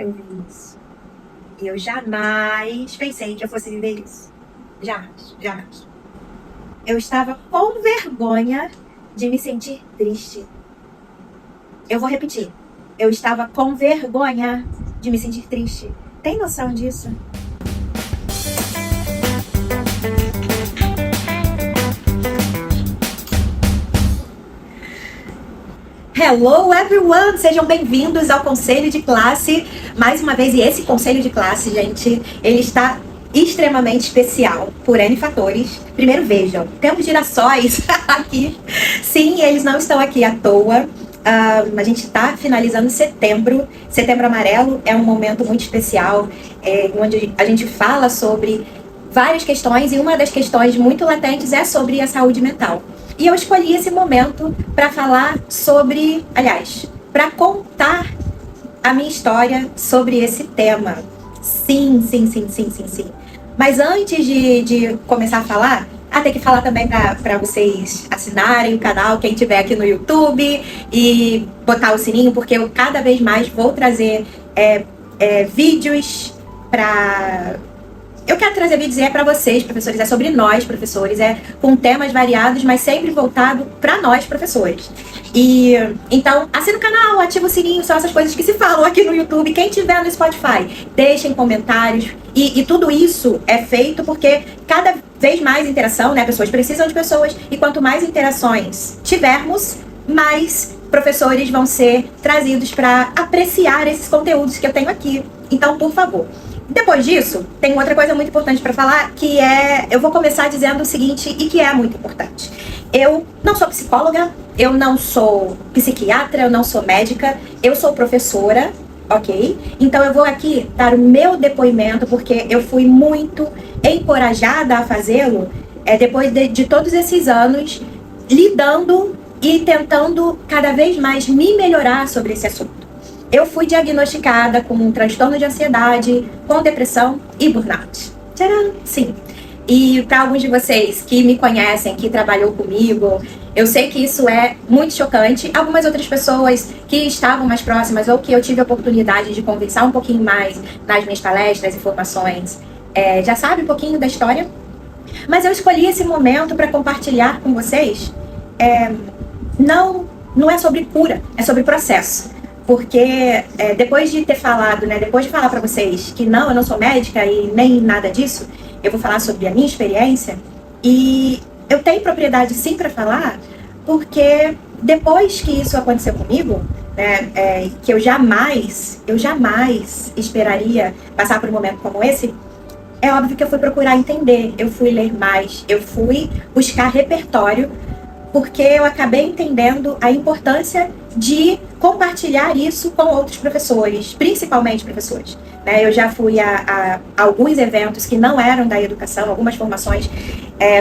eu vi isso. E eu jamais pensei que eu fosse viver isso. Jamais, jamais. Eu estava com vergonha de me sentir triste. Eu vou repetir. Eu estava com vergonha de me sentir triste. Tem noção disso? Hello everyone! Sejam bem-vindos ao Conselho de Classe. Mais uma vez, e esse Conselho de Classe, gente, ele está extremamente especial por N fatores. Primeiro, vejam, temos girassóis aqui. Sim, eles não estão aqui à toa. A gente está finalizando setembro. Setembro Amarelo é um momento muito especial, onde a gente fala sobre várias questões, e uma das questões muito latentes é sobre a saúde mental. E eu escolhi esse momento para falar sobre, para contar a minha história sobre esse tema. Sim. Mas antes de começar a falar, tem que falar também para vocês assinarem o canal, quem estiver aqui no YouTube, e botar o sininho, porque eu cada vez mais vou trazer vídeos para... Eu quero trazer vídeos para vocês, professores, é sobre nós, professores, com temas variados, mas sempre voltado para nós, professores. E então, assina o canal, ativa o sininho, são essas coisas que se falam aqui no YouTube. Quem tiver no Spotify, deixem comentários. E tudo isso é feito porque cada vez mais interação, né? Pessoas precisam de pessoas, e quanto mais interações tivermos, mais professores vão ser trazidos para apreciar esses conteúdos que eu tenho aqui. Então, por favor. Depois disso, tem outra coisa muito importante para falar, que eu vou começar dizendo o seguinte, e que é muito importante. Eu não sou psicóloga, eu não sou psiquiatra, eu não sou médica, eu sou professora, ok? Então eu vou aqui dar o meu depoimento, porque eu fui muito encorajada a fazê-lo, depois de todos esses anos lidando e tentando cada vez mais me melhorar sobre esse assunto. Eu fui diagnosticada com um transtorno de ansiedade, com depressão e burnout. Tcharam! Sim. E para alguns de vocês que me conhecem, que trabalhou comigo, eu sei que isso é muito chocante. Algumas outras pessoas que estavam mais próximas ou que eu tive a oportunidade de conversar um pouquinho mais nas minhas palestras e formações, já sabem um pouquinho da história. Mas eu escolhi esse momento para compartilhar com vocês. Não é sobre cura, é sobre processo. Porque depois de ter falado, depois de falar para vocês que eu não sou médica e nem nada disso, eu vou falar sobre a minha experiência. E eu tenho propriedade sim para falar, porque depois que isso aconteceu comigo, que eu jamais esperaria passar por um momento como esse, é óbvio que eu fui procurar entender, eu fui ler mais, eu fui buscar repertório, porque eu acabei entendendo a importância de compartilhar isso com outros professores, principalmente professores. Eu já fui a alguns eventos que não eram da educação, algumas formações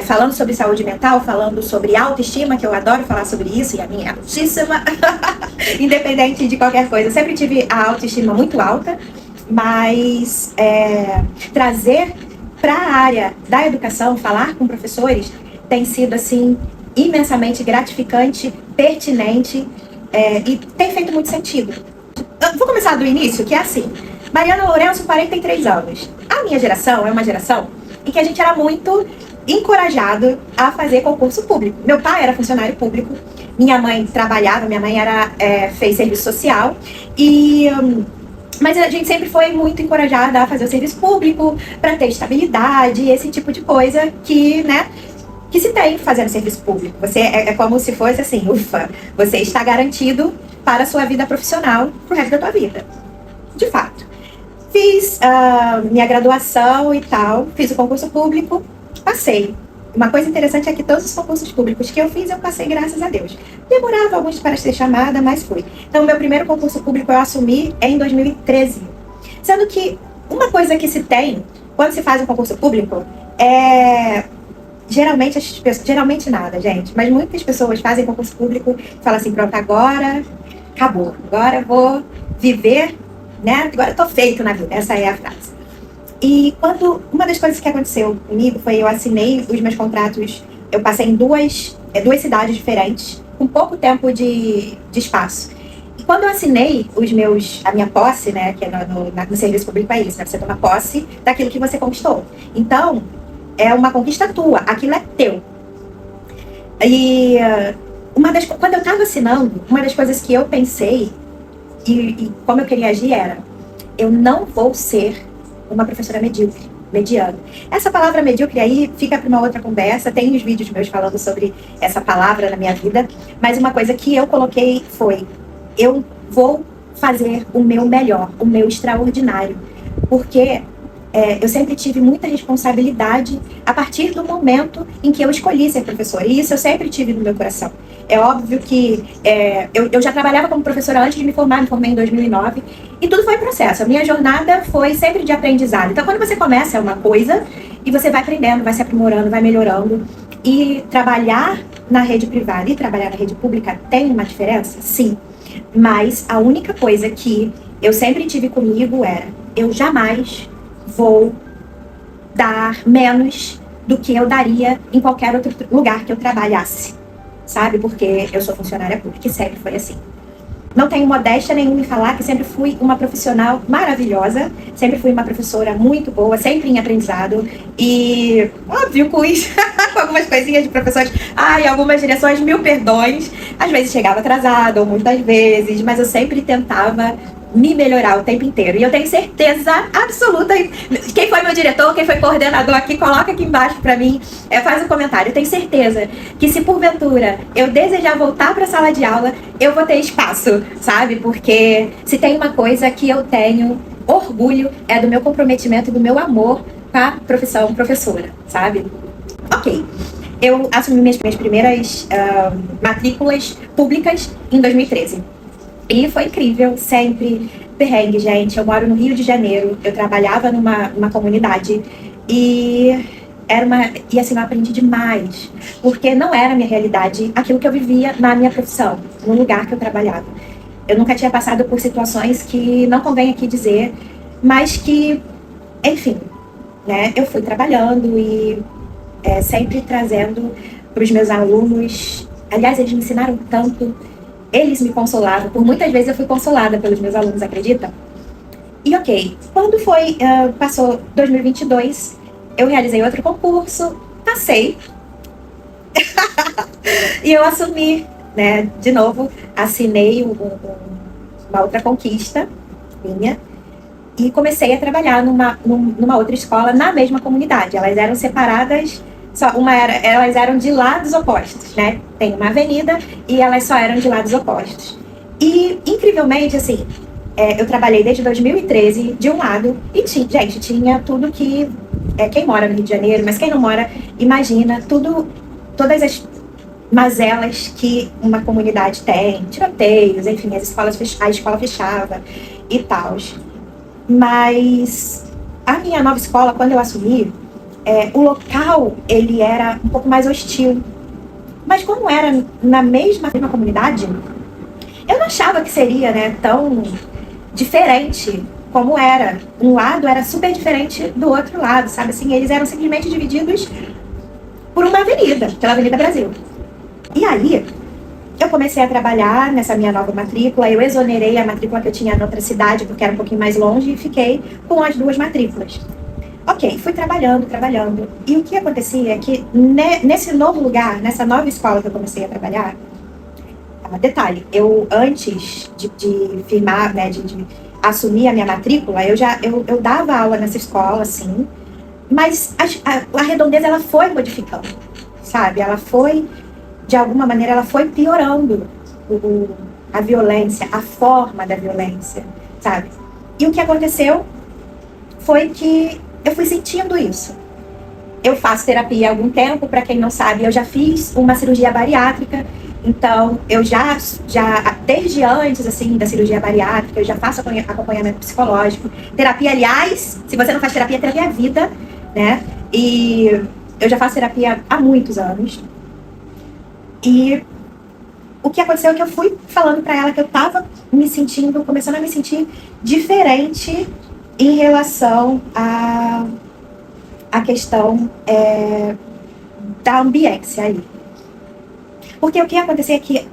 falando sobre saúde mental, falando sobre autoestima, que eu adoro falar sobre isso, e a minha é altíssima, independente de qualquer coisa. Eu sempre tive a autoestima muito alta, mas trazer para a área da educação, falar com professores, tem sido assim imensamente gratificante, pertinente, e tem feito muito sentido. Vou começar do início, que é assim. Mariana Lourenço, 43 anos. A minha geração é uma geração em que a gente era muito encorajado a fazer concurso público. Meu pai era funcionário público, minha mãe trabalhava, minha mãe fez serviço social, mas a gente sempre foi muito encorajada a fazer o serviço público para ter estabilidade, esse tipo de coisa que se tem fazendo serviço público. Você é como se fosse assim, ufa, você está garantido para a sua vida profissional pro resto da tua vida. De fato. Fiz minha graduação e tal, fiz o concurso público, passei. Uma coisa interessante é que todos os concursos públicos que eu fiz, eu passei, graças a Deus. Demorava alguns para ser chamada, mas fui. Então, meu primeiro concurso público eu assumi em 2013. Sendo que uma coisa que se tem, quando se faz um concurso público, geralmente nada, gente, mas muitas pessoas fazem concurso público e falam assim, pronto, agora acabou, agora eu vou viver, agora eu tô feito na vida, essa é a frase. E uma das coisas que aconteceu comigo foi eu assinei os meus contratos, eu passei em duas cidades diferentes, com pouco tempo de espaço. E Quando eu assinei a minha posse, né, que é no serviço público é isso, né, você toma posse daquilo que você conquistou. Então, é uma conquista tua, aquilo é teu. E quando eu estava assinando, uma das coisas que eu pensei e como eu queria agir era: eu não vou ser uma professora medíocre, mediana. Essa palavra medíocre aí fica para uma outra conversa, tem os vídeos meus falando sobre essa palavra na minha vida, mas uma coisa que eu coloquei foi: eu vou fazer o meu melhor, o meu extraordinário, porque eu sempre tive muita responsabilidade a partir do momento em que eu escolhi ser professora, e isso eu sempre tive no meu coração. É óbvio que eu já trabalhava como professora antes de me formar, me formei em 2009, e tudo foi processo. A minha jornada foi sempre de aprendizado. Então, quando você começa uma coisa, e você vai aprendendo, vai se aprimorando, vai melhorando, e trabalhar na rede privada e trabalhar na rede pública tem uma diferença? Sim. Mas a única coisa que eu sempre tive comigo era: eu jamais vou dar menos do que eu daria em qualquer outro lugar que eu trabalhasse, sabe? Porque eu sou funcionária pública e sempre foi assim. Não tenho modéstia nenhuma em falar que sempre fui uma profissional maravilhosa, sempre fui uma professora muito boa, sempre em aprendizado e, óbvio, com algumas coisinhas de professores, algumas direções, mil perdões, às vezes chegava atrasada ou muitas vezes, mas eu sempre tentava me melhorar o tempo inteiro. E eu tenho certeza absoluta, quem foi meu diretor, quem foi coordenador aqui, coloca aqui embaixo pra mim, faz um comentário. Eu tenho certeza que se porventura eu desejar voltar pra sala de aula, eu vou ter espaço, sabe? Porque se tem uma coisa que eu tenho orgulho, é do meu comprometimento e do meu amor com a profissão professora, sabe? Ok. Eu assumi minhas primeiras matrículas públicas em 2013. E foi incrível, sempre perrengue, gente. Eu moro no Rio de Janeiro, eu trabalhava numa comunidade e assim, eu aprendi demais, porque não era a minha realidade aquilo que eu vivia na minha profissão, no lugar que eu trabalhava. Eu nunca tinha passado por situações que não convém aqui dizer, mas que, enfim, né, eu fui trabalhando e sempre trazendo para os meus alunos. Aliás, eles me ensinaram tanto. Eles me consolavam, por muitas vezes eu fui consolada pelos meus alunos, acredita? E ok, quando passou 2022, eu realizei outro concurso, passei, e eu assumi, né, de novo, assinei uma outra conquista minha, e comecei a trabalhar numa outra escola na mesma comunidade. Elas eram separadas, elas eram de lados opostos, né? Tem uma avenida e elas só eram de lados opostos. E, incrivelmente, assim, eu trabalhei desde 2013 de um lado e tinha tudo que quem mora no Rio de Janeiro, mas quem não mora, imagina todas as mazelas que uma comunidade tem, tiroteios, enfim, a escola fechava e tal. Mas a minha nova escola, quando eu assumi, o local, ele era um pouco mais hostil. Mas como era na mesma comunidade, eu não achava que seria, né, tão diferente como era. Um lado era super diferente do outro lado, sabe? Assim, eles eram simplesmente divididos por uma avenida, pela Avenida Brasil. E aí, eu comecei a trabalhar nessa minha nova matrícula, eu exonerei a matrícula que eu tinha na outra cidade, porque era um pouquinho mais longe, e fiquei com as duas matrículas. Ok, fui trabalhando. E o que acontecia é que nesse novo lugar, nessa nova escola que eu comecei a trabalhar, detalhe, eu antes de firmar, né, de assumir a minha matrícula, eu dava aula nessa escola, assim, mas a redondeza, ela foi modificando, sabe? Ela foi, de alguma maneira, ela foi piorando a violência, a forma da violência, sabe? E o que aconteceu foi que eu fui sentindo isso. Eu faço terapia há algum tempo, para quem não sabe, eu já fiz uma cirurgia bariátrica, então eu já desde antes, assim, da cirurgia bariátrica, eu já faço acompanhamento psicológico. Terapia, aliás, se você não faz terapia é vida, né? E eu já faço terapia há muitos anos. E o que aconteceu é que eu fui falando para ela que eu tava começando a me sentir diferente em relação à questão da ambiência ali. Porque o que acontecia é que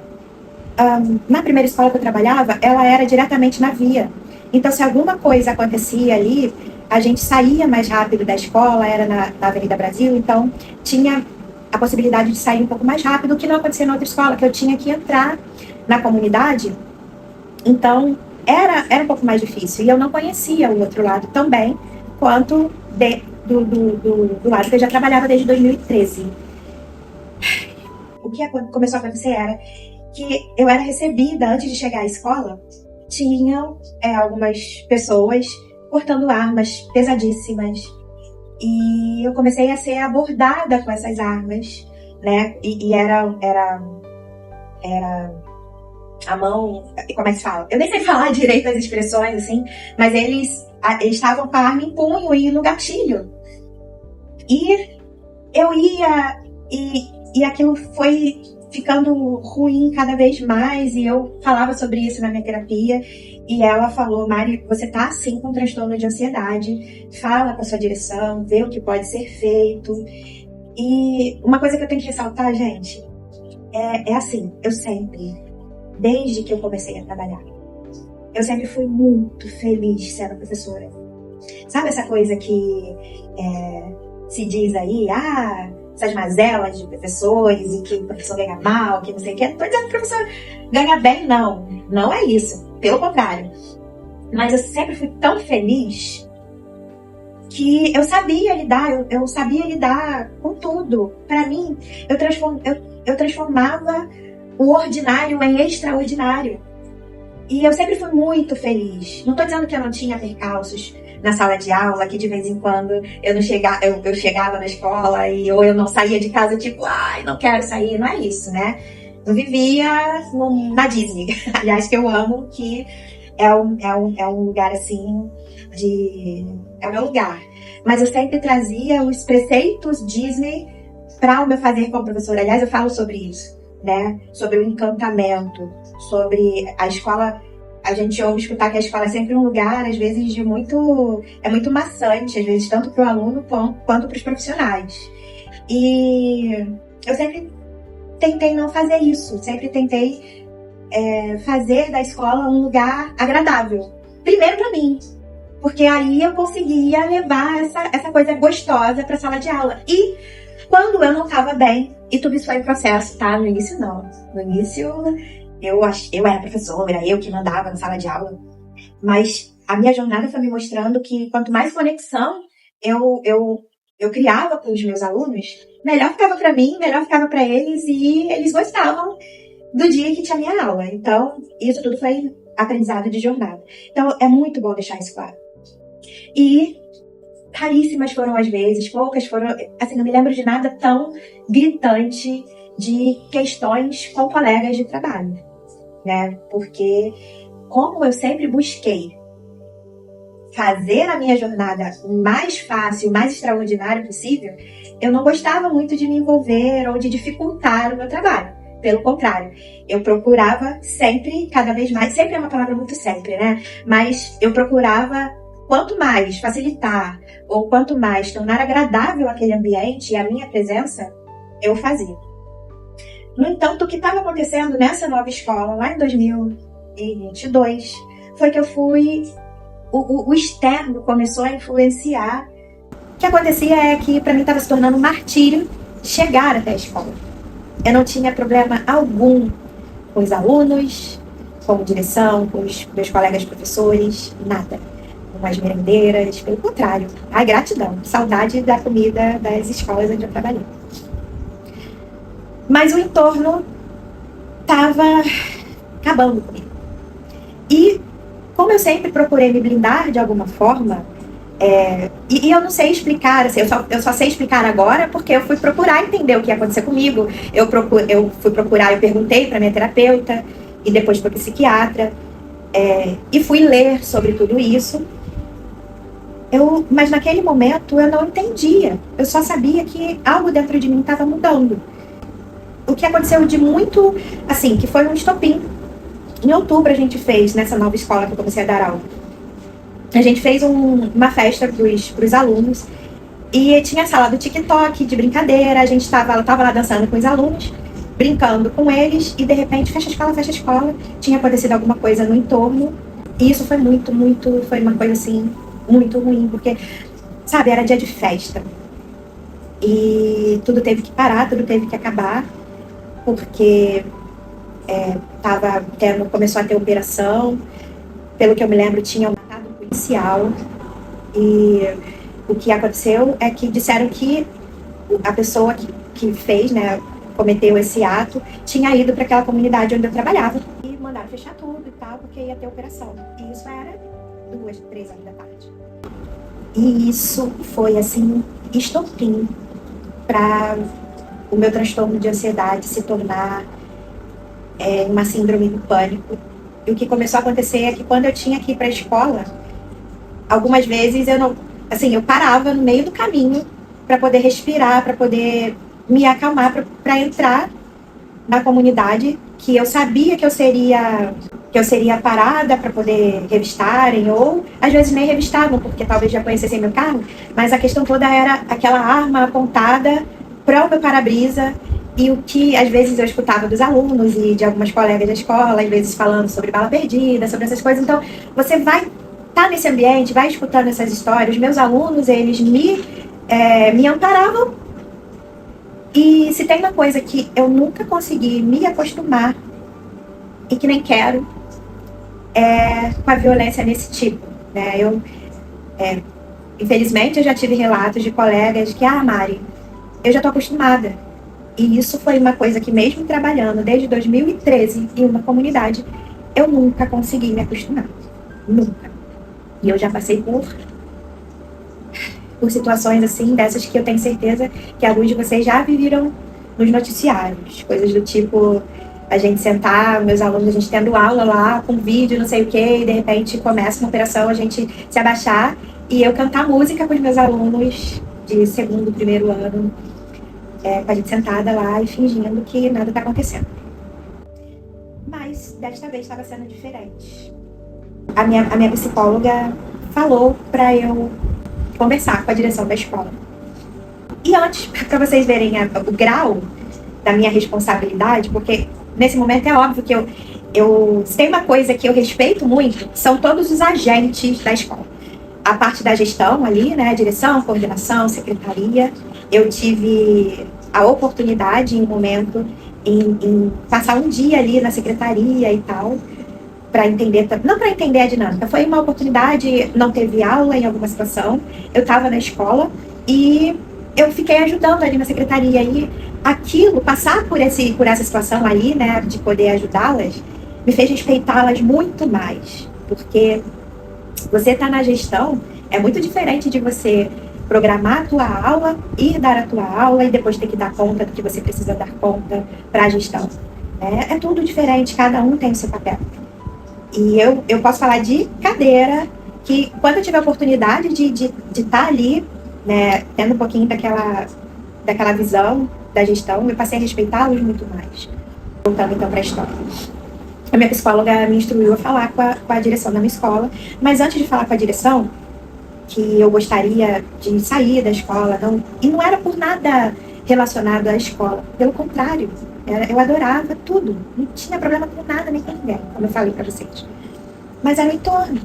na primeira escola que eu trabalhava, ela era diretamente na via. Então, se alguma coisa acontecia ali, a gente saía mais rápido da escola, era na Avenida Brasil, então tinha a possibilidade de sair um pouco mais rápido, o que não acontecia na outra escola, que eu tinha que entrar na comunidade. Então, era um pouco mais difícil. E eu não conhecia o outro lado tão bem quanto do lado que eu já trabalhava desde 2013. O que começou a acontecer era que eu era recebida, antes de chegar à escola, tinham algumas pessoas portando armas pesadíssimas. E eu comecei a ser abordada com essas armas, né? E era a mão... Como é que se fala? Eu nem sei falar direito as expressões, assim, mas eles estavam com a arma em punho e no gatilho. E eu ia... E aquilo foi ficando ruim cada vez mais, e eu falava sobre isso na minha terapia, e ela falou: Mari, você tá assim com transtorno de ansiedade, fala com a sua direção, vê o que pode ser feito. E uma coisa que eu tenho que ressaltar, gente, é assim, eu sempre, desde que eu comecei a trabalhar, eu sempre fui muito feliz sendo professora. Sabe essa coisa que se diz aí, essas mazelas de professores e que o professor ganha mal, que não sei o que. Não tô dizendo que o professor ganha bem, não. Não é isso. Pelo contrário. Mas eu sempre fui tão feliz que eu sabia lidar com tudo. Para mim, eu transformava o ordinário em extraordinário. E eu sempre fui muito feliz. Não tô dizendo que eu não tinha percalços na sala de aula, que de vez em quando eu chegava na escola ou eu não saía de casa, tipo, não quero sair. Não é isso, né? Eu vivia na Disney. Aliás, que eu amo, que é um lugar assim é o meu lugar. Mas eu sempre trazia os preceitos Disney para o meu fazer como professora. Aliás, eu falo sobre isso, né? Sobre o encantamento, sobre a escola. A gente ouve escutar que a escola é sempre um lugar, às vezes, muito maçante, às vezes, tanto para o aluno quanto para os profissionais. E eu sempre tentei não fazer isso, sempre tentei fazer da escola um lugar agradável. Primeiro para mim, porque aí eu conseguia levar essa coisa gostosa para a sala de aula. E quando eu não estava bem, e tudo isso foi em processo, tá? No início, não. No início... Eu era professora, eu que mandava na sala de aula, mas a minha jornada foi me mostrando que quanto mais conexão eu criava com os meus alunos, melhor ficava para mim, melhor ficava para eles, e eles gostavam do dia que tinha minha aula. Então, isso tudo foi aprendizado de jornada. Então, é muito bom deixar isso claro. E raríssimas foram as vezes, poucas foram, assim, não me lembro de nada tão gritante de questões com colegas de trabalho. Né? Porque como eu sempre busquei fazer a minha jornada o mais fácil, o mais extraordinário possível, eu não gostava muito de me envolver ou de dificultar o meu trabalho. Pelo contrário, eu procurava sempre, cada vez mais, sempre é uma palavra muito sempre, né? Mas eu procurava, quanto mais facilitar ou quanto mais tornar agradável aquele ambiente e a minha presença, eu fazia. No entanto, o que estava acontecendo nessa nova escola, lá em 2022, foi que o externo começou a influenciar. O que acontecia é que, para mim, estava se tornando um martírio chegar até a escola. Eu não tinha problema algum com os alunos, com a direção, com os meus colegas professores, nada. Com as merendeiras, pelo contrário. Gratidão, saudade da comida das escolas onde eu trabalhei. Mas o entorno estava acabando comigo. E como eu sempre procurei me blindar de alguma forma, e eu não sei explicar, assim, eu só sei explicar agora porque eu fui procurar entender o que ia acontecer comigo. Eu perguntei para minha terapeuta e depois para o psiquiatra, e fui ler sobre tudo isso. Mas naquele momento eu não entendia. Eu só sabia que algo dentro de mim estava mudando. O que aconteceu de muito, assim, que foi um estopim. Em outubro a gente fez, nessa nova escola que eu comecei a dar aula, a gente fez uma festa pros alunos, e tinha a sala do TikTok, de brincadeira, ela estava lá dançando com os alunos, brincando com eles e de repente fecha a escola, tinha acontecido alguma coisa no entorno e isso foi foi uma coisa assim, muito ruim, porque, sabe, era dia de festa e tudo teve que parar, tudo teve que acabar, porque começou a ter operação, pelo que eu me lembro tinham matado um policial e o que aconteceu é que disseram que a pessoa que fez, né, cometeu esse ato, tinha ido para aquela comunidade onde eu trabalhava e mandaram fechar tudo e tal, porque ia ter operação. E isso era 2, 3 horas da tarde. E isso foi, assim, estopim para o meu transtorno de ansiedade se tornar uma síndrome do pânico. E o que começou a acontecer é que quando eu tinha que ir para a escola, algumas vezes eu parava no meio do caminho para poder respirar, para poder me acalmar, para entrar na comunidade, que eu sabia que eu seria parada para poder revistarem, ou às vezes nem revistavam, porque talvez já conhecessem meu carro, mas a questão toda era aquela arma apontada para o meu para-brisa, e o que às vezes eu escutava dos alunos e de algumas colegas da escola, às vezes falando sobre bala perdida, sobre essas coisas. Então, você vai estar nesse ambiente, vai escutando essas histórias. Meus alunos, eles me amparavam. E se tem uma coisa que eu nunca consegui me acostumar e que nem quero, é com a violência desse tipo, né? Infelizmente, eu já tive relatos de colegas que, Mari, eu já tô acostumada. E isso foi uma coisa que, mesmo trabalhando desde 2013 em uma comunidade, eu nunca consegui me acostumar. Nunca. E eu já passei por situações assim, dessas que eu tenho certeza que alguns de vocês já viveram nos noticiários. Coisas do tipo, a gente sentar, meus alunos, a gente tendo aula lá, com vídeo, não sei o quê, e de repente começa uma operação, a gente se abaixar e eu cantar música com os meus alunos de segundo, primeiro ano, com a gente sentada lá e fingindo que nada tá acontecendo. Mas desta vez estava sendo diferente. A minha psicóloga falou para eu conversar com a direção da escola. E antes, para vocês verem o grau da minha responsabilidade, porque nesse momento é óbvio que se tem uma coisa que eu respeito muito, são todos os agentes da escola. A parte da gestão ali, né, direção, coordenação, secretaria. Eu tive a oportunidade, em um momento, em passar um dia ali na secretaria e tal, para entender, não para entender a dinâmica, foi uma oportunidade, não teve aula em alguma situação, eu estava na escola e eu fiquei ajudando ali na secretaria, e aquilo, passar por essa situação ali, né, de poder ajudá-las, me fez respeitá-las muito mais, porque você tá na gestão, é muito diferente de você programar a tua aula, ir dar a tua aula e depois ter que dar conta do que você precisa dar conta para a gestão. É tudo diferente, cada um tem o seu papel. E eu posso falar de cadeira, que quando eu tive a oportunidade de estar ali, né, tendo um pouquinho daquela visão da gestão, eu passei a respeitá-los muito mais. Voltando então para a história. A minha psicóloga me instruiu a falar com a direção da minha escola, mas antes de falar com a direção, que eu gostaria de sair da escola, e não era por nada relacionado à escola, pelo contrário, eu adorava tudo, não tinha problema com nada nem com ninguém, como eu falei para vocês. Mas era o entorno,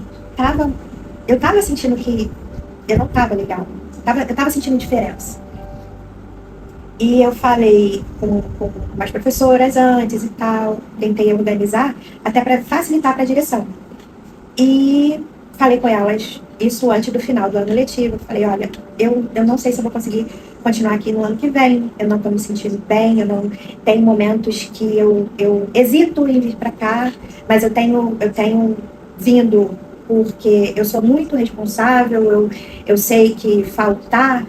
eu estava sentindo que eu não estava legal, eu estava sentindo diferença. E eu falei com umas professoras antes e tal, tentei organizar, até para facilitar para a direção. E falei com elas, isso antes do final do ano letivo, falei, olha, eu não sei se eu vou conseguir continuar aqui no ano que vem, eu não estou me sentindo bem, tem momentos que eu hesito em vir para cá, mas eu tenho vindo porque eu sou muito responsável, eu sei que faltar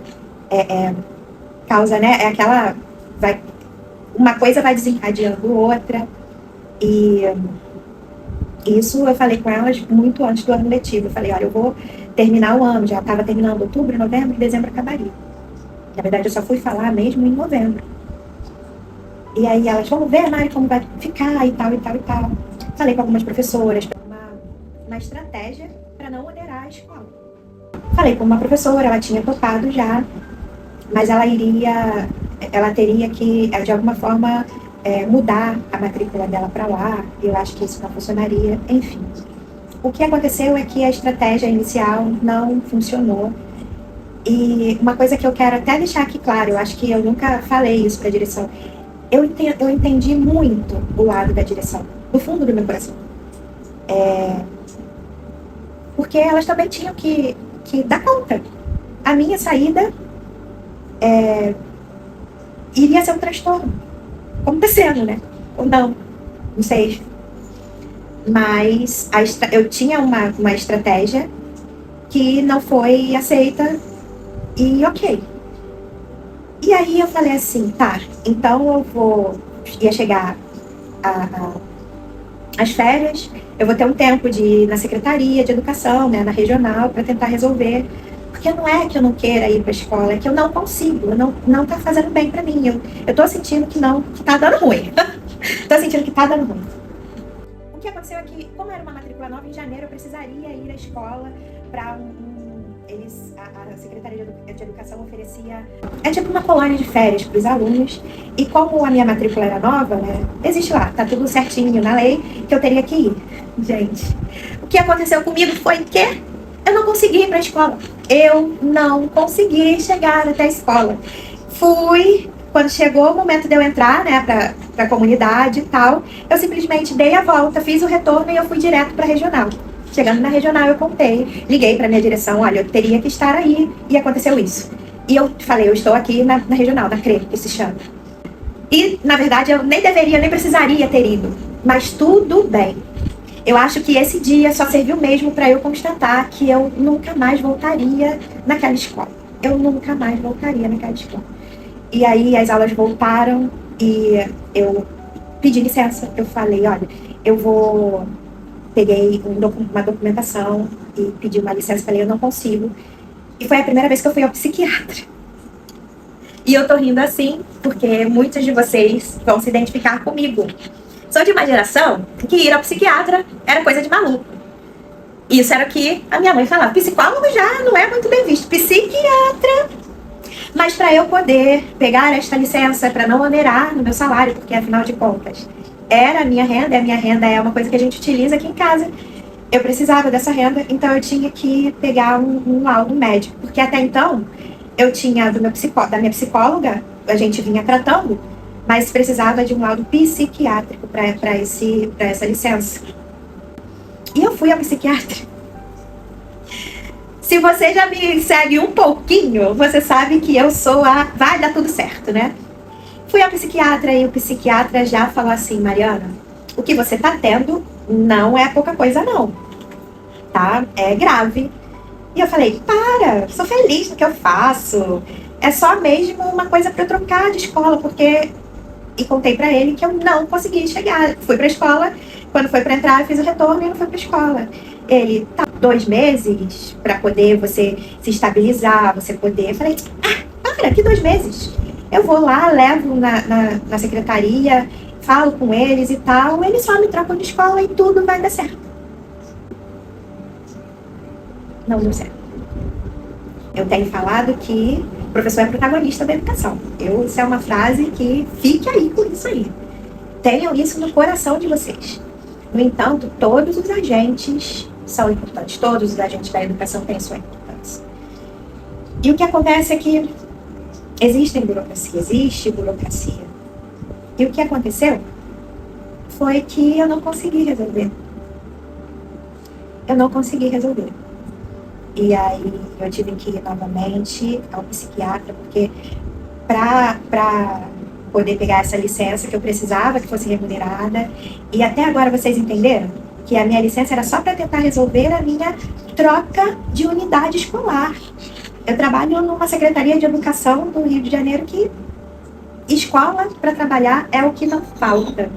causa, né, uma coisa vai desencadeando outra, e isso eu falei com elas muito antes do ano letivo. Eu falei, olha, eu vou terminar o ano, já estava terminando outubro, novembro, dezembro acabaria. Na verdade, eu só fui falar mesmo em novembro. E aí elas, vamos ver, Mari, como vai ficar e tal, e tal, e tal. Falei com algumas professoras, uma estratégia para não onerar a escola. Falei com uma professora, ela tinha topado já, mas ela teria que, de alguma forma, mudar a matrícula dela para lá. Eu acho que isso não funcionaria. Enfim, o que aconteceu é que a estratégia inicial não funcionou. E uma coisa que eu quero até deixar aqui claro, eu acho que eu nunca falei isso para a direção. Eu entendi muito o lado da direção, do fundo do meu coração. Porque elas também tinham que dar conta. A minha saída iria ser um transtorno. Como está sendo, né? Ou não sei. Mas eu tinha uma estratégia que não foi aceita e ok. E aí eu falei assim, tá, então ia chegar as férias, eu vou ter um tempo de ir na Secretaria de Educação, né, na regional, para tentar resolver. Porque não é que eu não queira ir para a escola, é que eu não consigo, não tá fazendo bem para mim. Eu tô sentindo que tá dando ruim. Tô sentindo que tá dando ruim. O que aconteceu é que, como era uma matrícula nova, em janeiro eu precisaria ir à escola para a Secretaria de Educação oferecia tipo uma colônia de férias para os alunos, e como a minha matrícula era nova, né, existe lá, tá tudo certinho na lei, que eu teria que ir. Gente, o que aconteceu comigo foi que eu não consegui ir para a escola. Eu não consegui chegar até a escola. Quando chegou o momento de eu entrar, né, para a comunidade e tal, eu simplesmente dei a volta, fiz o retorno e eu fui direto para a regional. Chegando na regional, eu contei, liguei para minha direção, olha, eu teria que estar aí, e aconteceu isso. E eu falei, eu estou aqui na regional, na CRE, que se chama. E, na verdade, eu nem precisaria ter ido, mas tudo bem. Eu acho que esse dia só serviu mesmo para eu constatar que eu nunca mais voltaria naquela escola. Eu nunca mais voltaria naquela escola. E aí as aulas voltaram e eu pedi licença. Eu falei, olha, peguei uma documentação e pedi uma licença, falei, eu não consigo. E foi a primeira vez que eu fui ao psiquiatra. E eu tô rindo assim, porque muitos de vocês vão se identificar comigo. Sou de uma geração que ir ao psiquiatra era coisa de maluco. Isso era o que a minha mãe falava. Psicólogo já não é muito bem visto. Psiquiatra. Mas para eu poder pegar esta licença, para não onerar no meu salário, porque afinal de contas era a minha renda, e a minha renda é uma coisa que a gente utiliza aqui em casa. Eu precisava dessa renda, então eu tinha que pegar um laudo médico. Porque até então, eu tinha da minha psicóloga, a gente vinha tratando, mas precisava de um laudo psiquiátrico para essa licença. E eu fui ao psiquiatra. Se você já me segue um pouquinho, você sabe que eu sou vai dar tudo certo, né? Fui ao psiquiatra e o psiquiatra já falou assim, Mariana, o que você tá tendo não é pouca coisa não, tá? É grave. E eu falei, sou feliz no que eu faço. É só mesmo uma coisa para eu trocar de escola, porque... E contei pra ele que eu não consegui chegar. Fui pra escola, quando foi pra entrar, eu fiz o retorno e não fui pra escola. Ele, 2 meses pra poder você se estabilizar, você poder... Eu falei, que 2 meses? Eu vou lá, levo na secretaria, falo com eles e tal, eles só me trocam de escola e tudo vai dar certo. Não deu certo. Eu tenho falado que o professor é protagonista da educação. Isso é uma frase que fique aí com isso aí. Tenham isso no coração de vocês. No entanto, todos os agentes são importantes. Todos os agentes da educação têm sua importância. E o que acontece é que existe burocracia. E o que aconteceu foi que eu não consegui resolver. E aí eu tive que ir novamente ao psiquiatra, porque para poder pegar essa licença que eu precisava que fosse remunerada. E até agora vocês entenderam que a minha licença era só para tentar resolver a minha troca de unidade escolar. Eu trabalho numa secretaria de educação do Rio de Janeiro que escola para trabalhar é o que não falta.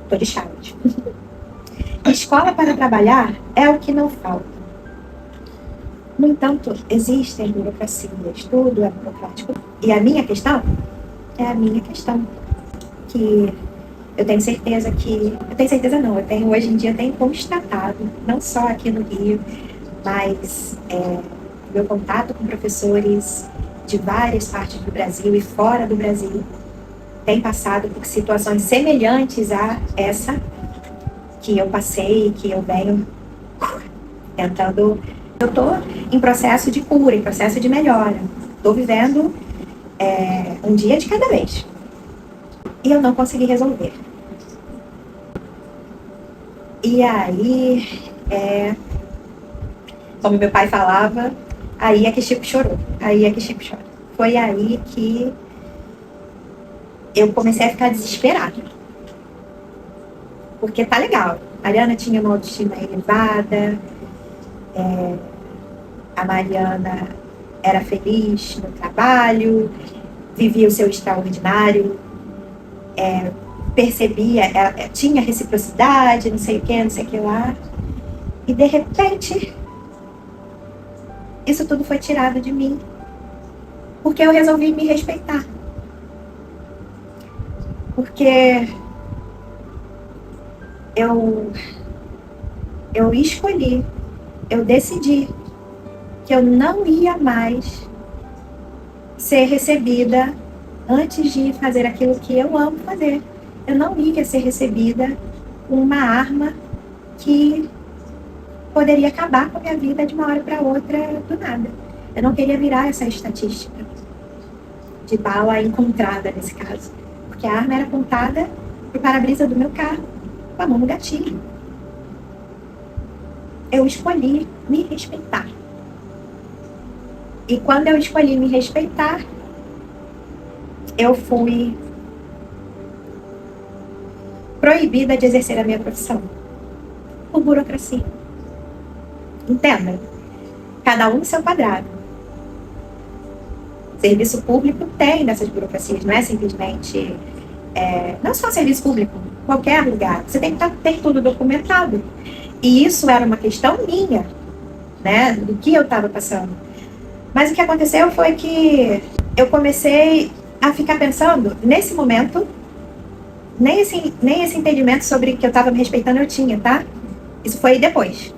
Tô de charge. Escola para trabalhar é o que não falta. No entanto, existem burocracias, tudo é burocrático. E a minha questão é a minha questão. Que eu tenho certeza eu tenho hoje em dia, tenho constatado, não só aqui no Rio, mas meu contato com professores de várias partes do Brasil e fora do Brasil têm passado por situações semelhantes a essa que eu passei, que eu venho tentando. Eu estou em processo de cura, em processo de melhora. Estou vivendo um dia de cada vez. E eu não consegui resolver. E aí, como meu pai falava, aí é que Chico chorou. Aí é que Chico chora. Foi aí que eu comecei a ficar desesperada. Porque tá legal. A Mariana tinha uma autoestima elevada. A Mariana era feliz no trabalho, vivia o seu extraordinário, percebia, tinha reciprocidade, não sei o que lá. E de repente, isso tudo foi tirado de mim, porque eu resolvi me respeitar. Porque eu escolhi, eu decidi que eu não ia mais ser recebida antes de fazer aquilo que eu amo fazer. Eu não ia ser recebida com uma arma que poderia acabar com a minha vida de uma hora para outra do nada. Eu não queria virar essa estatística de bala encontrada nesse caso. Porque a arma era apontada pro para-brisa do meu carro, com a mão no gatilho. Eu escolhi me respeitar. E quando eu escolhi me respeitar, eu fui proibida de exercer a minha profissão. Por burocracia. Entenda? Cada um no seu quadrado. Serviço público tem dessas burocracias, não é simplesmente... não só serviço público, qualquer lugar. Você tem que ter tudo documentado. E isso era uma questão minha, né? Do que eu estava passando. Mas o que aconteceu foi que eu comecei a ficar pensando, nesse momento, nem esse entendimento sobre que eu estava me respeitando eu tinha, tá? Isso foi depois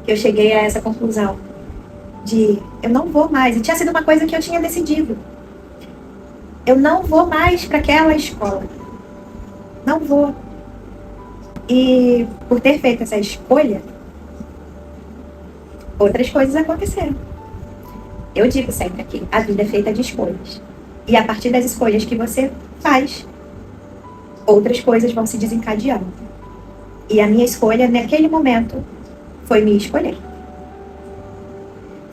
que eu cheguei a essa conclusão de eu não vou mais. E tinha sido uma coisa que eu tinha decidido. Eu não vou mais para aquela escola. Não vou. E por ter feito essa escolha, outras coisas aconteceram. Eu digo sempre aqui, a vida é feita de escolhas. E a partir das escolhas que você faz, outras coisas vão se desencadeando. E a minha escolha, naquele momento, foi me escolher.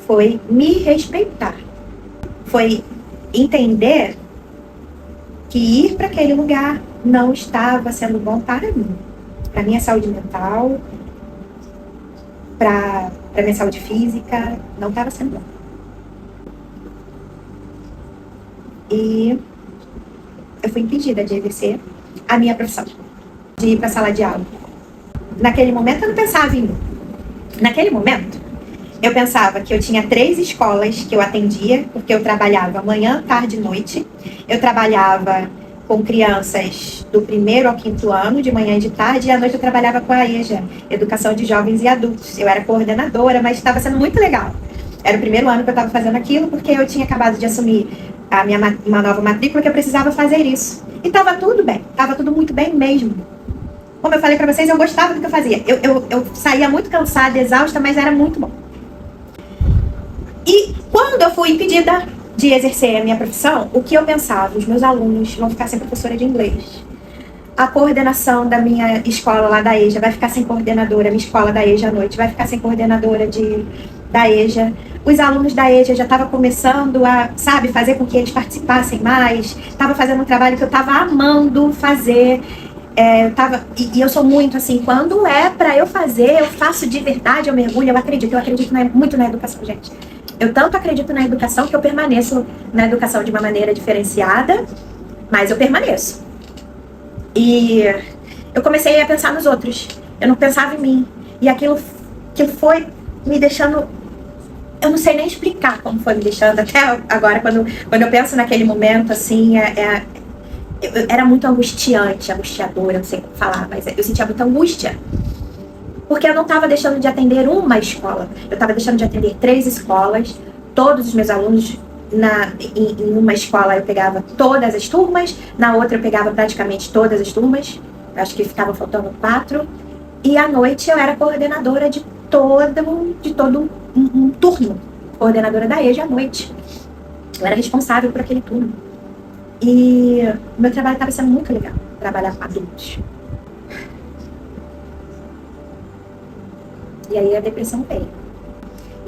Foi me respeitar. Foi entender que ir para aquele lugar não estava sendo bom para mim. Para minha saúde mental, para minha saúde física, não estava sendo bom. E eu fui impedida de exercer a minha profissão, de ir para a sala de aula. Naquele momento eu não pensava em mim. Naquele momento eu pensava que eu tinha 3 escolas que eu atendia, porque eu trabalhava manhã, tarde e noite. Eu trabalhava com crianças do 1º ao 5º ano, de manhã e de tarde, e à noite eu trabalhava com a EJA, Educação de Jovens e Adultos. Eu era coordenadora, mas estava sendo muito legal. Era o 1º ano que eu estava fazendo aquilo, porque eu tinha acabado de assumir uma nova matrícula que eu precisava fazer isso. E estava tudo bem, estava tudo muito bem mesmo. Como eu falei para vocês, eu gostava do que eu fazia. Eu saía muito cansada, exausta, mas era muito bom. E quando eu fui impedida de exercer a minha profissão, o que eu pensava? Os meus alunos vão ficar sem professora de inglês. A coordenação da minha escola lá da EJA vai ficar sem coordenadora. A minha escola da EJA à noite vai ficar sem coordenadora da EJA. Os alunos da EJA já estavam começando a, fazer com que eles participassem mais. Estava fazendo um trabalho que eu estava amando fazer. E eu sou muito assim, quando é pra eu fazer, eu faço de verdade, eu mergulho, eu acredito muito na educação, gente. Eu tanto acredito na educação que eu permaneço na educação de uma maneira diferenciada, mas eu permaneço. E eu comecei a pensar nos outros, eu não pensava em mim. E aquilo foi me deixando, eu não sei nem explicar como foi me deixando, até agora, quando eu penso naquele momento, assim, era muito angustiador, eu não sei como falar, mas eu sentia muita angústia. Porque eu não estava deixando de atender uma escola, eu estava deixando de atender 3 escolas todos os meus alunos. Em uma escola eu pegava todas as turmas, na outra eu pegava praticamente todas as turmas, acho que ficava faltando 4, e à noite eu era coordenadora de todo um turno, coordenadora da EJA à noite. Eu era responsável por aquele turno. E o meu trabalho estava sendo muito legal, trabalhar com adultos. E aí a depressão veio.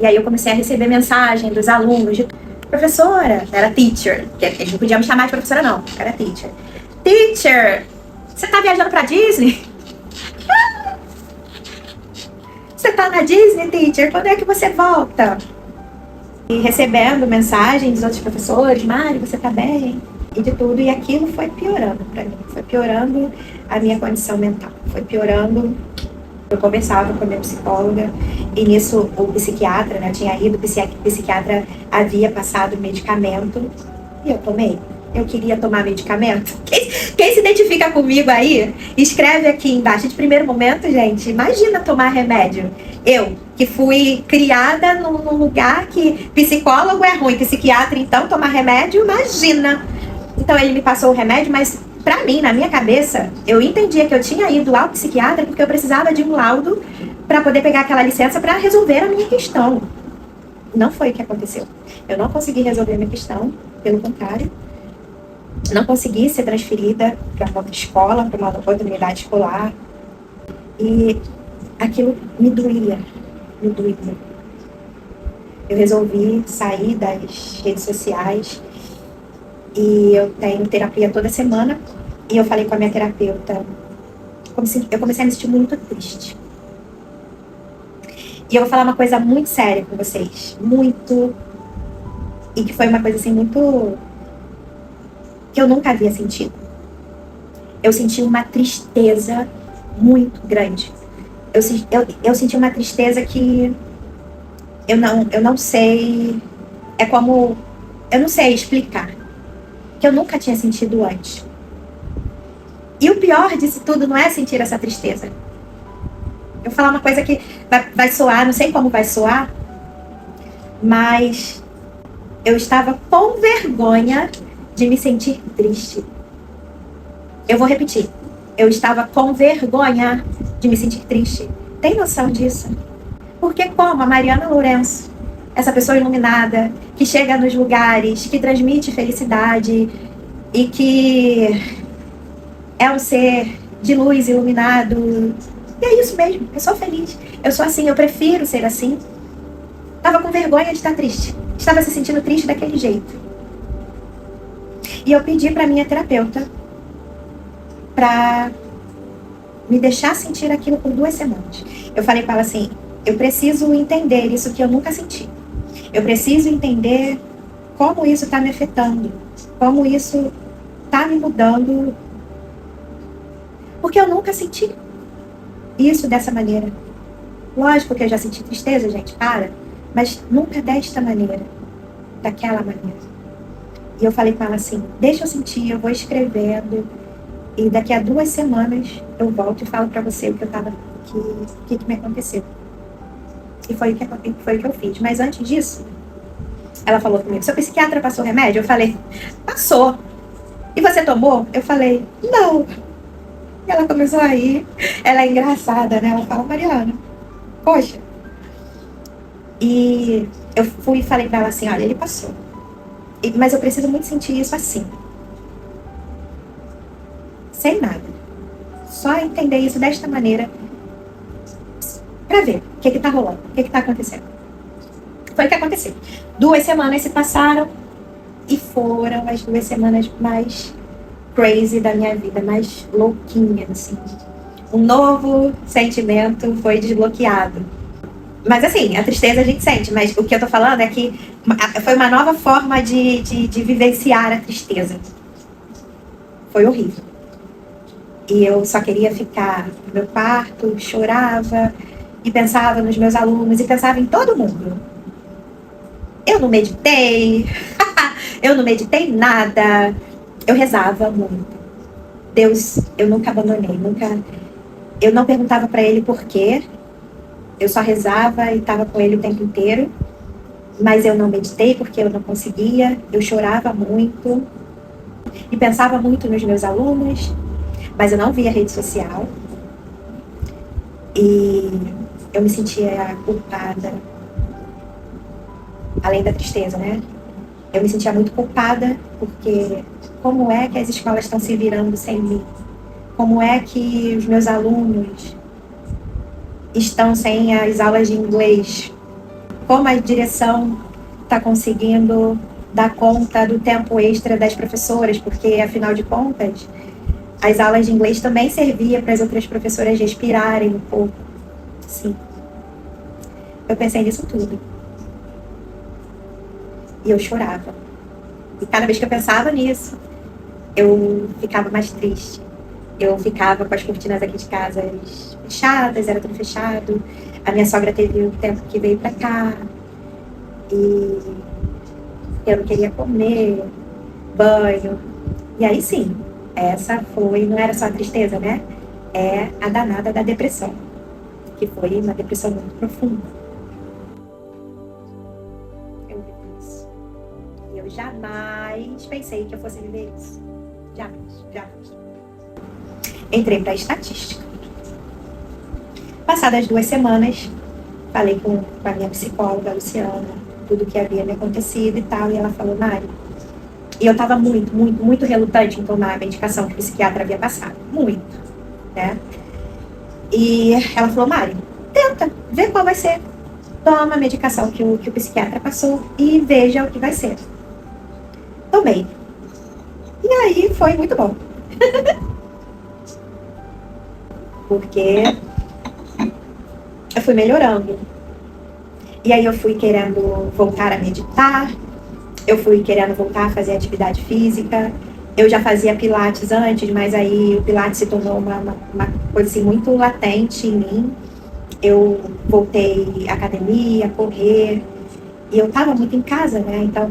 E aí eu comecei a receber mensagem dos alunos de professora, era teacher, que eles não podiam me chamar de professora não, era teacher. Teacher, você tá viajando pra Disney? Você tá na Disney, teacher? Quando é que você volta? E recebendo mensagens dos outros professores, Mari, você tá bem? E de tudo, e aquilo foi piorando pra mim, foi piorando a minha condição mental, foi piorando. Eu conversava com a minha psicóloga e nisso o psiquiatra, né, eu tinha ido, o psiquiatra havia passado medicamento e eu tomei. Eu queria tomar medicamento. Quem se identifica comigo aí, escreve aqui embaixo. De primeiro momento, gente, imagina tomar remédio. Eu, que fui criada num lugar que psicólogo é ruim, psiquiatra, então tomar remédio, imagina. Então ele me passou o remédio, mas pra mim, na minha cabeça, eu entendia que eu tinha ido ao psiquiatra porque eu precisava de um laudo para poder pegar aquela licença para resolver a minha questão. Não foi o que aconteceu. Eu não consegui resolver a minha questão, pelo contrário. Não consegui ser transferida para uma outra escola, para uma outra unidade escolar. E aquilo me doía, me doía. Eu resolvi sair das redes sociais e eu tenho terapia toda semana. E eu falei com a minha terapeuta, eu comecei a me sentir muito triste. E eu vou falar uma coisa muito séria com vocês, e que foi uma coisa assim muito, que eu nunca havia sentido. Eu senti uma tristeza muito grande. Eu senti uma tristeza que eu não sei, eu não sei explicar, que eu nunca tinha sentido antes. E o pior disso tudo não é sentir essa tristeza. Eu vou falar uma coisa que vai soar, não sei como vai soar, mas eu estava com vergonha de me sentir triste. Eu vou repetir. Eu estava com vergonha de me sentir triste. Tem noção disso? Porque como a Mariana Lourenço, essa pessoa iluminada, que chega nos lugares, que transmite felicidade e que é um ser de luz iluminado. E é isso mesmo, eu sou feliz. Eu sou assim, eu prefiro ser assim. Estava com vergonha de estar triste. Estava se sentindo triste daquele jeito. E eu pedi para minha terapeuta para me deixar sentir aquilo por 2 semanas. Eu falei para ela assim, eu preciso entender isso que eu nunca senti. Eu preciso entender como isso está me afetando. Como isso está me mudando. Porque eu nunca senti isso dessa maneira. Lógico que eu já senti tristeza, gente, mas nunca desta maneira, daquela maneira. E eu falei com ela assim, deixa eu sentir, eu vou escrevendo, e daqui a 2 semanas eu volto e falo pra você o que me aconteceu. E foi o que eu fiz. Mas antes disso, ela falou comigo, seu psiquiatra passou remédio? Eu falei, passou. E você tomou? Eu falei, não. E ela começou a rir. Ela é engraçada, né? Ela fala, Mariana, poxa. E eu fui e falei pra ela assim, olha, ele passou. Mas eu preciso muito sentir isso assim. Sem nada. Só entender isso desta maneira. Pra ver o que tá rolando. O que tá acontecendo. Foi o que aconteceu. 2 semanas se passaram. E foram as 2 semanas mais crazy da minha vida, mais louquinha, assim. Um novo sentimento foi desbloqueado. Mas assim, a tristeza a gente sente, mas o que eu tô falando é que foi uma nova forma de vivenciar a tristeza. Foi horrível. E eu só queria ficar no meu quarto, chorava, e pensava nos meus alunos, e pensava em todo mundo. Eu não meditei, eu não meditei nada. Eu rezava muito. Deus, eu nunca abandonei, eu não perguntava para ele por quê. Eu só rezava e estava com ele o tempo inteiro. mas eu não meditei porque eu não conseguia, eu chorava muito e pensava muito nos meus alunos, mas eu não via rede social e eu me sentia culpada, além da tristeza, né? Eu me sentia muito culpada porque como é que as escolas estão se virando sem mim? Como é que os meus alunos estão sem as aulas de inglês? Como a direção está conseguindo dar conta do tempo extra das professoras? Porque, afinal de contas, as aulas de inglês também serviam para as outras professoras respirarem um pouco. Sim. Eu pensei nisso tudo. E eu chorava. E cada vez que eu pensava nisso, eu ficava mais triste. Eu ficava com as cortinas aqui de casa fechadas, era tudo fechado. A minha sogra teve um tempo que veio pra cá. E eu não queria comer, banho. E aí sim, essa foi, não era só a tristeza, né? É a danada da depressão. Que foi uma depressão muito profunda. Eu vivi isso. E eu jamais pensei que eu fosse viver isso. Jamais. Entrei para estatística. Passadas 2 semanas, falei com a minha psicóloga, Luciana, tudo o que havia me acontecido e tal, e ela falou, Mari, e eu estava muito relutante em tomar a medicação que o psiquiatra havia passado, muito, né? E ela falou, Mari, tenta, vê qual vai ser. Toma a medicação que o psiquiatra passou e veja o que vai ser. Tomei. E aí foi muito bom. Porque eu fui melhorando. E aí eu fui querendo voltar a meditar, eu fui querendo voltar a fazer atividade física. Eu já fazia pilates antes, mas aí o pilates se tornou uma coisa assim, muito latente em mim. Eu voltei à academia, a correr, e eu estava muito em casa, né? Então,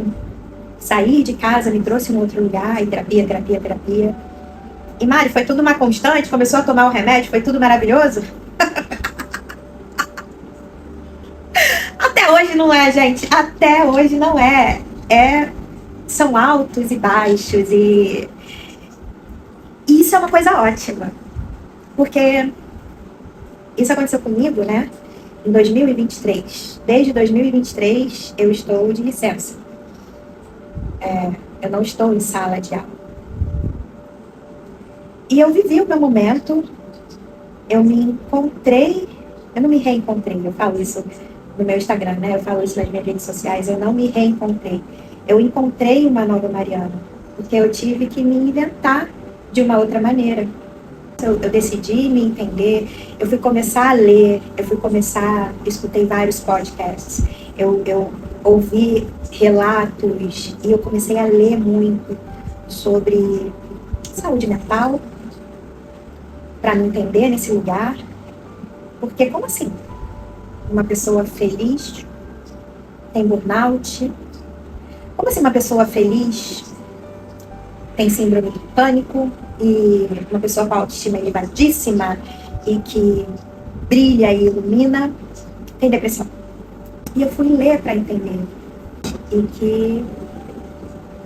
sair de casa me trouxe em um outro lugar, e terapia. E Mari, foi tudo uma constante, começou a tomar o remédio, foi tudo maravilhoso. Até hoje não é, gente. Até hoje não é. São altos e baixos. E isso é uma coisa ótima. Porque isso aconteceu comigo, né? Em 2023. Desde 2023 eu estou de licença. Eu não estou em sala de aula. E eu vivi o meu momento. Eu me encontrei. Eu não me reencontrei. Eu falo isso no meu Instagram, né? Eu falo isso nas minhas redes sociais. Eu não me reencontrei. Eu encontrei uma nova Mariana. Porque eu tive que me inventar de uma outra maneira. Eu decidi me entender. Eu fui começar a ler. Escutei vários podcasts. Eu ouvi relatos. E eu comecei a ler muito sobre saúde mental. Para me entender nesse lugar. Porque como assim? Uma pessoa feliz tem burnout? Como assim uma pessoa feliz tem síndrome do pânico? E uma pessoa com autoestima elevadíssima e que brilha e ilumina tem depressão? E eu fui ler para entender. E que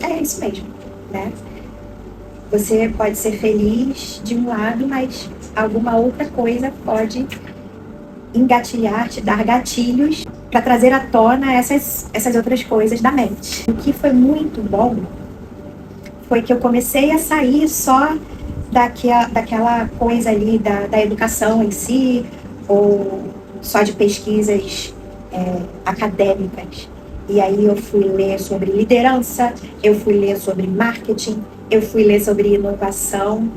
é isso mesmo, né? Você pode ser feliz de um lado, mas alguma outra coisa pode engatilhar, te dar gatilhos para trazer à tona essas outras coisas da mente. O que foi muito bom foi que eu comecei a sair só daquela coisa ali da educação em si, ou só de pesquisas acadêmicas. E aí eu fui ler sobre liderança, eu fui ler sobre marketing, eu fui ler sobre inovação.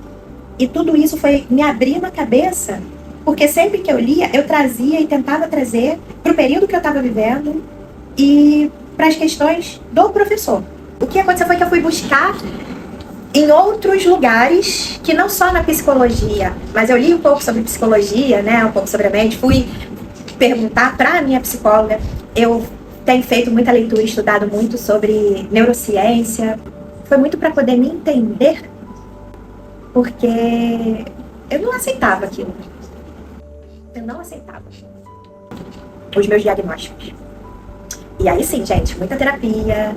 E tudo isso foi me abrindo a cabeça, porque sempre que eu lia, eu trazia e tentava trazer para o período que eu estava vivendo e para as questões do professor. O que aconteceu foi que eu fui buscar em outros lugares, que não só na psicologia, mas eu li um pouco sobre psicologia, né, um pouco sobre a mente, fui perguntar para a minha psicóloga. Eu tenho feito muita leitura, estudado muito sobre neurociência. Foi muito para poder me entender, porque eu não aceitava aquilo. Eu não aceitava os meus diagnósticos. E aí sim, gente, muita terapia,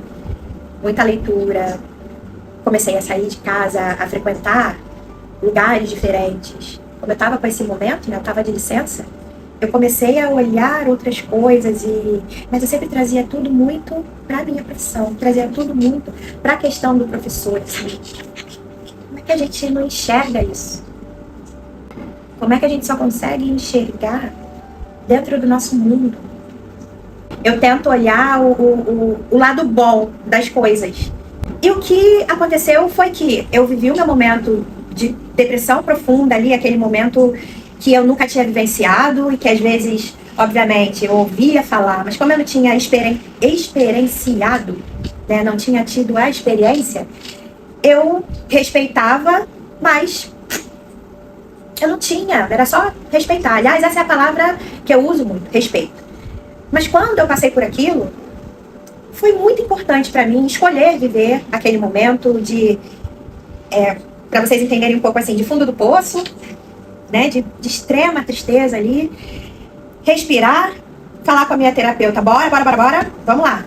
muita leitura. Comecei a sair de casa, a frequentar lugares diferentes. Como eu estava com esse momento, né, eu estava de licença, eu comecei a olhar outras coisas, mas eu sempre trazia tudo muito para a minha profissão, trazia tudo muito para a questão do professor. Assim. Como é que a gente não enxerga isso? Como é que a gente só consegue enxergar dentro do nosso mundo? Eu tento olhar o lado bom das coisas. E o que aconteceu foi que eu vivi o meu momento de depressão profunda ali, aquele momento que eu nunca tinha vivenciado e que às vezes, obviamente, eu ouvia falar, mas como eu não tinha experienciado, né, não tinha tido a experiência, eu respeitava, mas eu não tinha, era só respeitar. Aliás, essa é a palavra que eu uso muito, respeito. Mas quando eu passei por aquilo, foi muito importante para mim escolher viver aquele momento de, para vocês entenderem um pouco assim, de fundo do poço, né, de extrema tristeza ali, respirar, falar com a minha terapeuta, bora, vamos lá.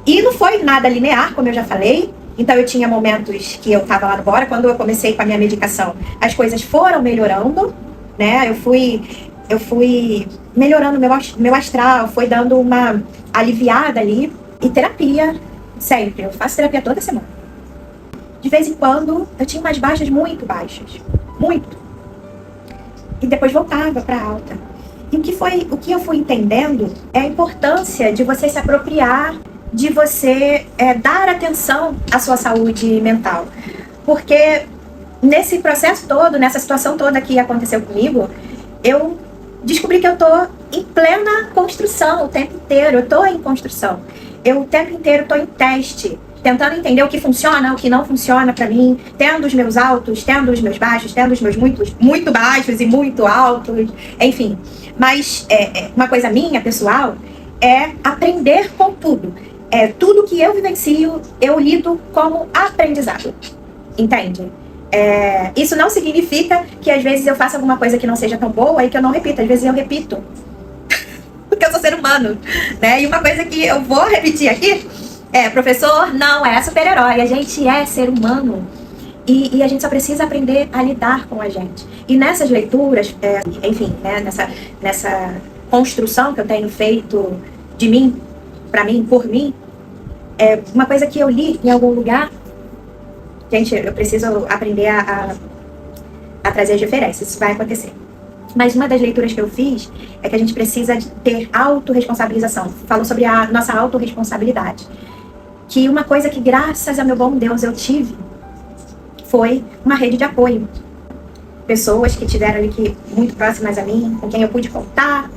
E não foi nada linear, como eu já falei, então eu tinha momentos que eu estava lá no bora, quando eu comecei com a minha medicação, as coisas foram melhorando, né, eu fui melhorando meu astral, foi dando uma aliviada ali, e terapia, sempre, eu faço terapia toda semana. De vez em quando, eu tinha umas baixas muito baixas, muito. E depois voltava para alta. E o que eu fui entendendo é a importância de você se apropriar, de você dar atenção à sua saúde mental. Porque nesse processo todo, nessa situação toda que aconteceu comigo, eu descobri que eu tô em plena construção o tempo inteiro, eu tô em construção. Eu o tempo inteiro tô em teste, tentando entender o que funciona, o que não funciona pra mim, tendo os meus altos, tendo os meus baixos, tendo os meus muito baixos e muito altos, enfim. Mas uma coisa minha, pessoal, é aprender com tudo. Tudo que eu vivencio, eu lido como aprendizado. Entende? Isso não significa que às vezes eu faça alguma coisa que não seja tão boa e que eu não repita. Às vezes eu repito. Porque eu sou ser humano, né? E uma coisa que eu vou repetir aqui professor não é super-herói, a gente é ser humano. E a gente só precisa aprender a lidar com a gente. E nessas leituras, enfim, né, nessa construção que eu tenho feito de mim, pra mim, por mim, uma coisa que eu li em algum lugar. Gente, eu preciso aprender a trazer as referências, isso vai acontecer. Mas uma das leituras que eu fiz é que a gente precisa ter autorresponsabilização. Falou sobre a nossa autorresponsabilidade. Que uma coisa que, graças a meu bom Deus, eu tive foi uma rede de apoio. Pessoas que estiveram ali muito próximas a mim, com quem eu pude contar,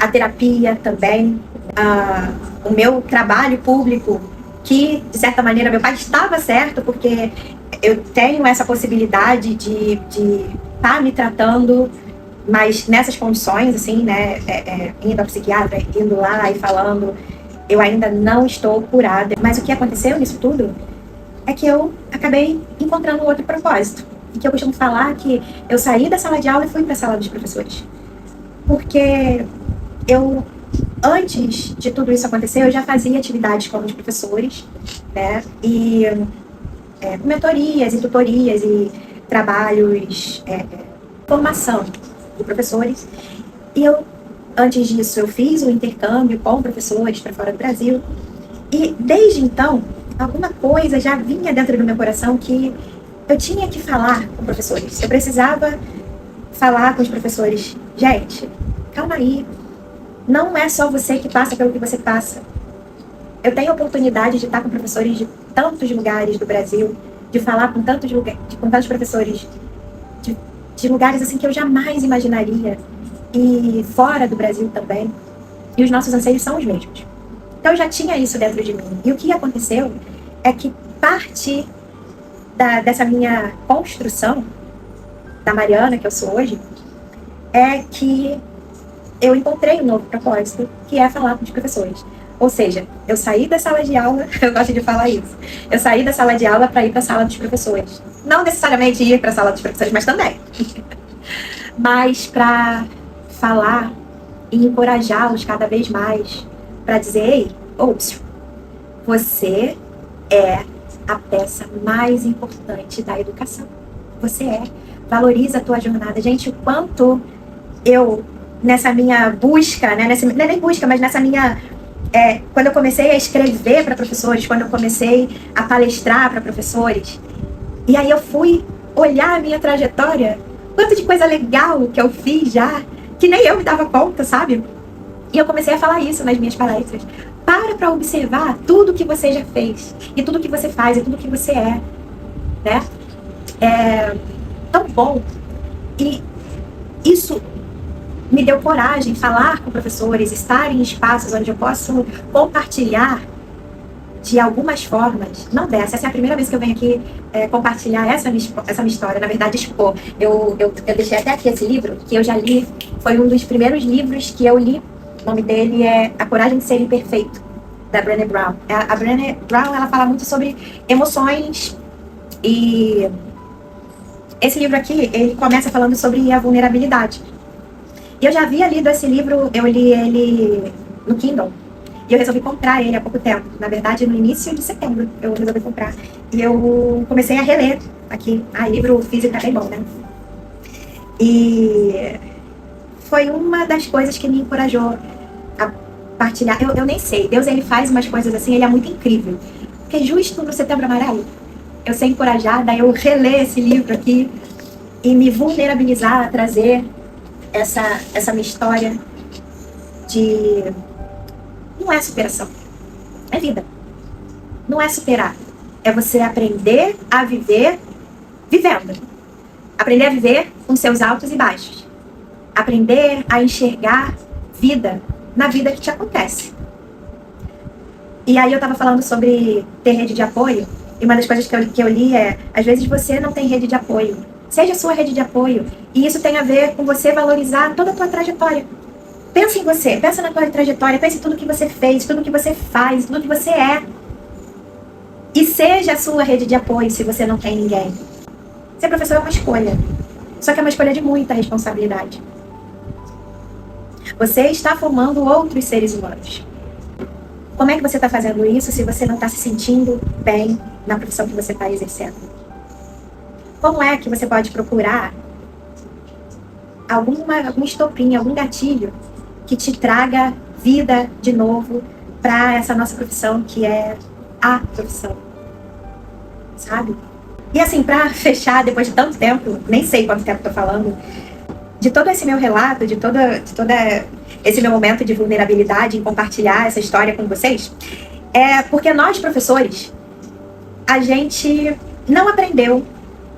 a terapia também, o meu trabalho público, que, de certa maneira, meu pai estava certo, porque eu tenho essa possibilidade de estar me tratando, mas nessas condições, assim, né, indo ao psiquiatra, indo lá e falando, eu ainda não estou curada. Mas o que aconteceu nisso tudo é que eu acabei encontrando outro propósito. E que eu costumo falar que eu saí da sala de aula e fui para a sala dos professores. Porque eu, antes de tudo isso acontecer, eu já fazia atividades com os professores, né? E mentorias e tutorias e trabalhos, formação de professores. E eu, antes disso, eu fiz um intercâmbio com professores para fora do Brasil. E desde então, alguma coisa já vinha dentro do meu coração que eu tinha que falar com professores. Eu precisava falar com os professores. Gente, calma aí. Não é só você que passa pelo que você passa. Eu tenho a oportunidade de estar com professores de tantos lugares do Brasil, de falar com tantos professores de lugares assim que eu jamais imaginaria, e fora do Brasil também. E os nossos anseios são os mesmos. Então eu já tinha isso dentro de mim. E o que aconteceu é que parte dessa minha construção, da Mariana que eu sou hoje, é que eu encontrei um novo propósito, que é falar com os professores. Ou seja, eu saí da sala de aula, eu gosto de falar isso, eu saí da sala de aula para ir para a sala dos professores. Não necessariamente ir para a sala dos professores, mas também. Mas para falar e encorajá-los cada vez mais para dizer, ei, ouça, você é a peça mais importante da educação. Você é. Valoriza a tua jornada. Gente, o quanto eu, nessa minha busca, né, não é nem busca, mas nessa minha... quando eu comecei a escrever para professores, quando eu comecei a palestrar para professores, e aí eu fui olhar a minha trajetória, quanto de coisa legal que eu fiz já, que nem eu me dava conta, sabe? E eu comecei a falar isso nas minhas palestras. Para observar tudo que você já fez, e tudo que você faz, e tudo que você é, né? É tão bom. E isso me deu coragem, falar com professores, estar em espaços onde eu posso compartilhar de algumas formas. Não dessa, essa é a primeira vez que eu venho aqui compartilhar essa minha história, na verdade, expor. Eu deixei até aqui esse livro, que eu já li, foi um dos primeiros livros que eu li. O nome dele é A Coragem de Ser Imperfeito, da Brené Brown. A Brené Brown, ela fala muito sobre emoções, e esse livro aqui, ele começa falando sobre a vulnerabilidade. E eu já havia lido esse livro, eu li ele no Kindle, e eu resolvi comprar ele há pouco tempo. Na verdade, no início de setembro, eu resolvi comprar. E eu comecei a reler aqui. Livro físico é bem bom, né? E foi uma das coisas que me encorajou a partilhar. Eu nem sei, Deus, ele faz umas coisas assim, ele é muito incrível. Porque justo no Setembro Amarelo, eu ser encorajada, eu reler esse livro aqui e me vulnerabilizar, a trazer essa minha história de... Não é superação, é vida. Não é superar, é você aprender a viver vivendo. Aprender a viver com seus altos e baixos. Aprender a enxergar vida na vida que te acontece. E aí eu tava falando sobre ter rede de apoio, e uma das coisas que eu li é, às vezes você não tem rede de apoio. Seja a sua rede de apoio. E isso tem a ver com você valorizar toda a tua trajetória. Pensa em você, pensa na tua trajetória, pensa em tudo que você fez, tudo que você faz, tudo que você é. E seja a sua rede de apoio se você não tem ninguém. Ser professor é uma escolha. Só que é uma escolha de muita responsabilidade. Você está formando outros seres humanos. Como é que você está fazendo isso se você não está se sentindo bem na profissão que você está exercendo? Como é que você pode procurar algum estopim, algum gatilho que te traga vida de novo para essa nossa profissão, que é a profissão, sabe? E assim, para fechar, depois de tanto tempo, nem sei quanto tempo estou falando, de todo esse meu relato, de todo esse meu momento de vulnerabilidade em compartilhar essa história com vocês, é porque nós, professores, a gente não aprendeu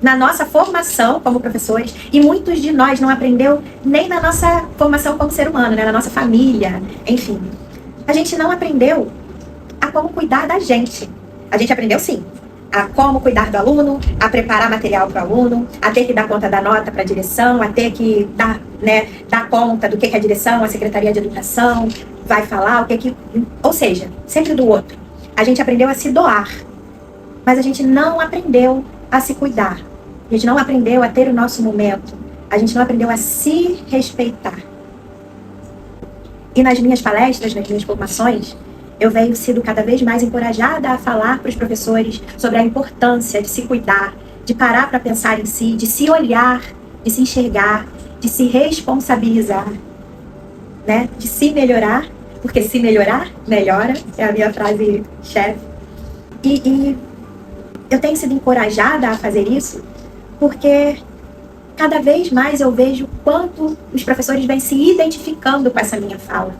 na nossa formação como professores, e muitos de nós não aprendeu nem na nossa formação como ser humano, né, na nossa família, enfim. A gente não aprendeu a como cuidar da gente. A gente aprendeu sim, a como cuidar do aluno, a preparar material para o aluno, a ter que dar conta da nota para a direção, a ter que dar conta do que a direção, a Secretaria de Educação vai falar, ou seja, sempre do outro. A gente aprendeu a se doar, mas a gente não aprendeu a se cuidar. A gente não aprendeu a ter o nosso momento. A gente não aprendeu a se respeitar. E nas minhas palestras, nas minhas formações, eu venho sido cada vez mais encorajada a falar para os professores sobre a importância de se cuidar, de parar para pensar em si, de se olhar, de se enxergar, de se responsabilizar, né? De se melhorar, porque se melhorar, melhora, é a minha frase chefe. E eu tenho sido encorajada a fazer isso porque cada vez mais eu vejo quanto os professores vêm se identificando com essa minha fala.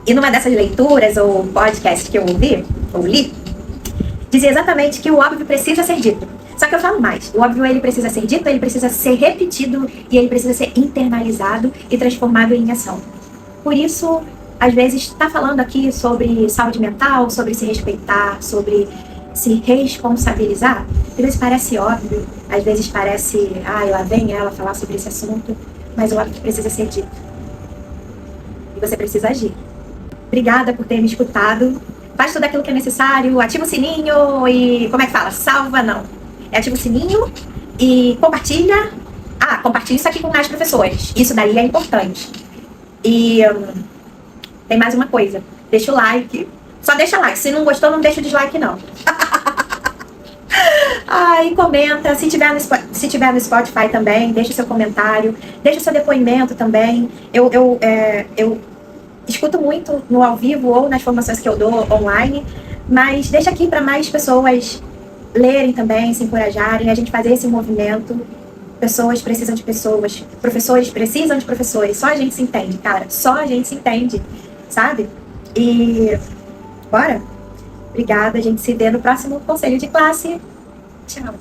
E numa dessas leituras ou podcasts que eu li, dizia exatamente que o óbvio precisa ser dito. Só que eu falo mais. O óbvio, ele precisa ser dito, ele precisa ser repetido e ele precisa ser internalizado e transformado em ação. Por isso, às vezes, está falando aqui sobre saúde mental, sobre se respeitar, sobre se responsabilizar, às vezes parece óbvio, às vezes parece, lá vem ela falar sobre esse assunto, mas o óbvio precisa ser dito. E você precisa agir. Obrigada por ter me escutado. Faz tudo aquilo que é necessário, ativa o sininho e, como é que fala? Salva, não. Ativa o sininho e compartilha. Compartilha isso aqui com mais professores. Isso daí é importante. E tem mais uma coisa. deixa o like. Só deixa like. Se não gostou, não deixa o dislike, não. E comenta. Se tiver no Spotify também, deixa seu comentário. Deixa seu depoimento também. Eu escuto muito no ao vivo ou nas formações que eu dou online. Mas deixa aqui para mais pessoas lerem também, se encorajarem, a gente fazer esse movimento. Pessoas precisam de pessoas, professores precisam de professores. Só a gente se entende, cara. Só a gente se entende, sabe? E bora? Obrigada, a gente se vê no próximo conselho de classe. Tchau.